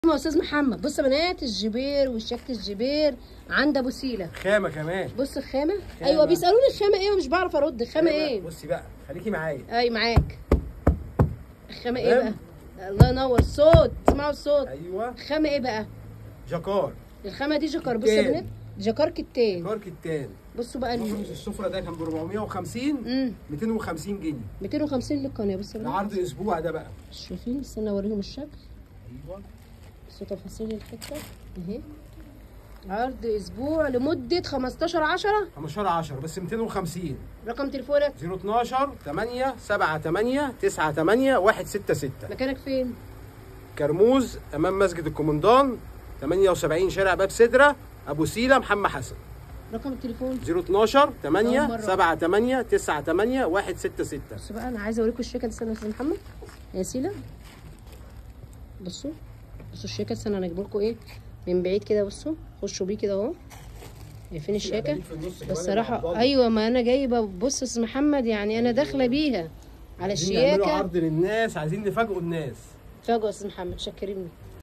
يا استاذ محمد بص يا بنات، الجبير والشكل الجبير عند ابو سيله خامه كمان. بص الخامه. ايوه بيسالوني الخامه ايه ومش بعرف ارد. الخامه ايه؟ بصي بقى خليكي معايا. اي معاك. الخامه ايه بقى؟ الله ينور. الصوت، اسمعوا الصوت. ايوه. الخامه ايه بقى؟ جاكار. الخامه دي جاكار. بص يا بنات، جاكار كتان. جاكار كتان. بصوا بقى السفره ده كان ب 450 250 جنيه. 250 للقناه. بص ده عرض اسبوع ده بقى. شايفين؟ استنى اوريهم الشكل. ايوه. بصوا تفاصيل الحته اهي. عرض اسبوع لمده 15/10 15/10 بس 250. رقم تليفونك 012 8 78 98 166. مكانك فين؟ كرموز امام مسجد الكومندان 78 شارع باب سدره ابو سيله محمد حسن. رقم التليفون 012 8 78 98 166. بصوا بقى انا عايزه اوريكم الشيكه. استنى يا استاذ محمد يا سيله. بصوا الشيكه. استنى انا اجيب لكم ايه من بعيد كده. بصوا خشوا بيه كده اهو. شايفين الشيكه؟ بس الصراحه ايوه، ما انا جايبه. بص يا استاذ محمد، يعني انا داخله بيها على الشياكه. عايزين نعملوا عرض للناس، عايزين نفاجئوا الناس. فاجئوا يا استاذ محمد. شكريني.